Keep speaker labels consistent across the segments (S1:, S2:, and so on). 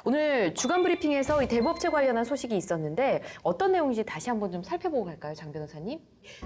S1: 오늘 주간 브리핑에서 이 대부업체 관련한 소식이 있었는데 어떤 내용인지 다시 한번 좀 살펴보고 갈까요, 장 변호사님?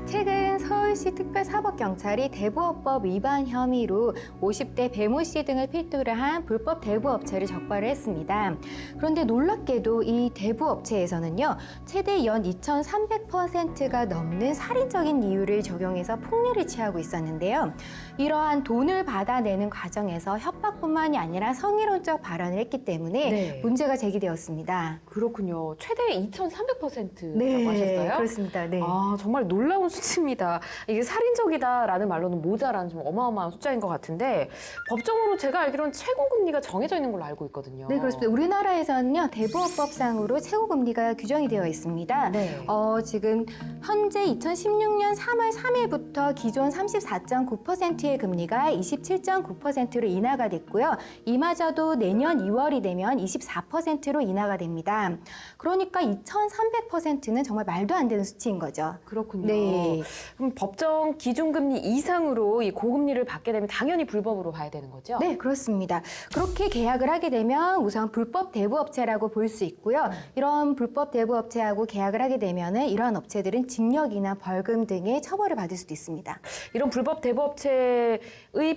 S2: 최근 서울시 특별사법경찰이 대부업법 위반 혐의로 50대 배모 씨 등을 필두로 한 불법 대부업체를 적발을 했습니다. 그런데 놀랍게도 이 대부업체에서는요, 최대 연 2,300%가 넘는 살인적인 이유를 적용해서 폭리를 취하고 있었는데요. 이러한 돈을 받아내는 과정에서 협박뿐만이 아니라 성희롱적 발언을 했기 때문에
S1: 네.
S2: 문제가 제기되었습니다.
S1: 그렇군요. 최대 2,300%라고
S2: 네,
S1: 하셨어요?
S2: 그렇습니다. 네.
S1: 아, 정말 놀라운 수치입니다. 이게 살인적이다라는 말로는 모자란 좀 어마어마한 숫자인 것 같은데 법적으로 제가 알기로는 최고금리가 정해져 있는 걸로 알고 있거든요.
S2: 네, 그렇습니다. 우리나라에서는요, 대부업법상으로 최고금리가 규정이 되어 있습니다.
S1: 네.
S2: 지금 현재 2016년 3월 3일부터 기존 34.9%의 금리가 27.9%로 인하가 됐고요. 이마저도 내년 2월이 되면 24%로 인하가 됩니다. 그러니까 2,300%는 정말 말도 안 되는 수치인 거죠.
S1: 그렇군요.
S2: 네.
S1: 그럼 법정 기준금리 이상으로 이 고금리를 받게 되면 당연히 불법으로 봐야 되는 거죠?
S2: 네, 그렇습니다. 그렇게 계약을 하게 되면 우선 불법 대부업체라고 볼 수 있고요. 이런 불법 대부업체하고 계약을 하게 되면은 이러한 업체들은 징역이나 벌금 등의 처벌을 받을 수도 있습니다.
S1: 이런 불법 대부업체의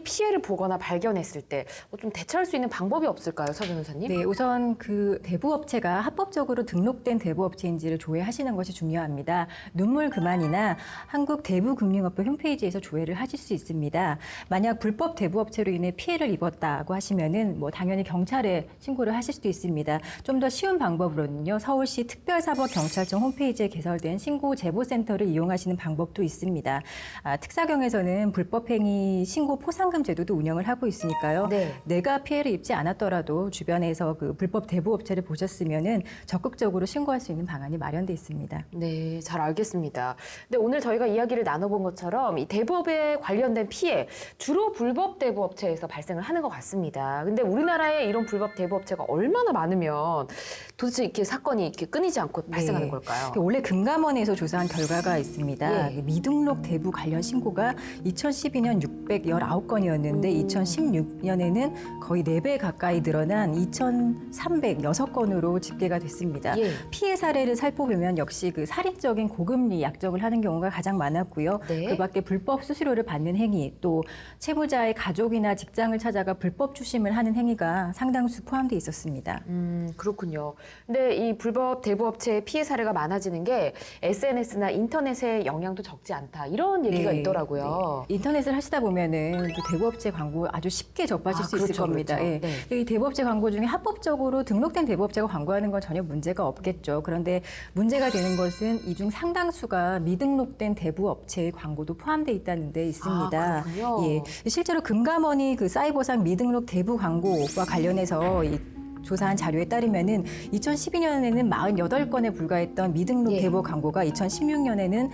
S1: 피해를 보거나 발견했을 때 좀 대처할 수 있는 방법이 없을까요, 서 변호사님?
S3: 네, 우선 그 대부업체가 합법적으로 등록된 대부업체인지를 조회하시는 것이 중요합니다. 눈물그만이나 한국대부금융업법 홈페이지에서 조회를 하실 수 있습니다. 만약 불법 대부업체로 인해 피해를 입었다고 하시면은 당연히 경찰에 신고를 하실 수도 있습니다. 좀 더 쉬운 방법으로는요, 서울시 특별사법경찰청 홈페이지에 개설된 신고 제보센터를 이용하시는 방법도 있습니다. 특사경에서는 불법행위 신고 포상금 제도도 운영을 하고 있으니까요.
S1: 네.
S3: 내가 피해를 입지 않았더라도 주변에서 그 불법 대부업체를 보셨으면은 적극적으로 신고할 수 있는 방안이 마련돼 있습니다.
S1: 네, 잘 알겠습니다. 근데 오늘 저희가 이야기를 나눠본 것처럼 이 대부업에 관련된 피해 주로 불법 대부업체에서 발생을 하는 것 같습니다. 근데 우리나라에 이런 불법 대부업체가 얼마나 많으면 도대체 이렇게 사건이 이렇게 끊이지 않고 발생하는 걸까요?
S3: 원래 금감원에서 조사한 결과가 있습니다.
S1: 예.
S3: 미등록 대부 관련 신고가 2012년 619건이었는데 2016년에는 거의 4배 가까이 늘어난 2,306건으로 집계가 됐습니다.
S1: 예.
S3: 피해 사례를 살펴보면 역시 그 살인적인 고금리 약정을 하는 경우가 가장 많았고요.
S1: 네.
S3: 그 밖에 불법 수수료를 받는 행위, 또 채무자의 가족이나 직장을 찾아가 불법 추심을 하는 행위가 상당수 포함되어 있었습니다.
S1: 그렇군요. 근데 이 불법 대부업체의 피해 사례가 많아지는 게 SNS나 인터넷의 영향도 적지 않다. 이런 얘기가
S3: 네,
S1: 있더라고요.
S3: 네. 인터넷을 하시다 보면은 그 대부업체 광고 아주 쉽게 접하실 수 있을
S1: 그렇죠,
S3: 겁니다.
S1: 그렇죠.
S3: 예.
S1: 네.
S3: 이 대부업체 광고 중에 합법적으로 등록된 대부업체가 광고하는 건 전혀 문제가 없겠죠. 그런데 문제가 되는 것은 이 중 상당수가 미등록된 대부업체의 광고도 포함되어 있다는 데 있습니다.
S1: 그렇군요.
S3: 예. 실제로 금감원이 그 사이버상 미등록 대부 광고와 관련해서 조사한 자료에 따르면은 2012년에는 48건에 불과했던 미등록
S1: 예.
S3: 대부 광고가 2016년에는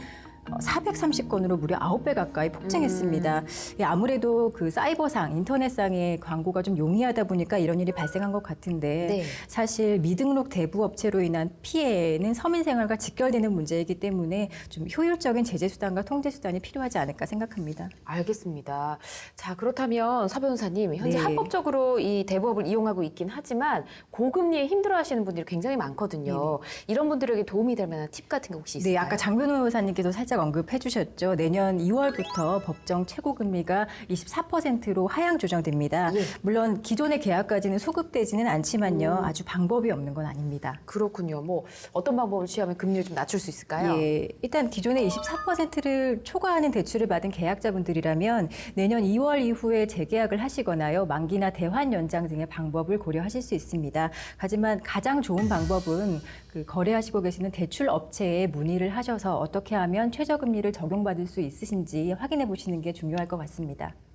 S3: 430건으로 무려 9배 가까이 폭증했습니다. 아무래도 그 사이버상, 인터넷상의 광고가 좀 용이하다 보니까 이런 일이 발생한 것 같은데
S1: 네.
S3: 사실 미등록 대부업체로 인한 피해는 서민 생활과 직결되는 문제이기 때문에 좀 효율적인 제재 수단과 통제 수단이 필요하지 않을까 생각합니다.
S1: 알겠습니다. 자, 그렇다면 서 변호사님, 현재
S3: 네.
S1: 합법적으로 이 대부업을 이용하고 있긴 하지만 고금리에 힘들어하시는 분들이 굉장히 많거든요. 이런 분들에게 도움이 될 만한 팁 같은 게 혹시 있을까요?
S3: 네, 아까 장 변호사님께서 살짝 언급해 주셨죠. 내년 2월부터 법정 최고금리가 24%로 하향 조정됩니다.
S1: 예.
S3: 물론 기존의 계약까지는 소급되지는 않지만요. 아주 방법이 없는 건 아닙니다.
S1: 그렇군요. 뭐 어떤 방법을 취하면 금리를 좀 낮출 수 있을까요?
S3: 예, 일단 기존의 24%를 초과하는 대출을 받은 계약자분들이라면 내년 2월 이후에 재계약을 하시거나요. 만기나 대환 연장 등의 방법을 고려하실 수 있습니다. 하지만 가장 좋은 방법은 그 거래하시고 계시는 대출 업체에 문의를 하셔서 어떻게 하면 최저금리를 적용받을 수 있으신지 확인해 보시는 게 중요할 것 같습니다.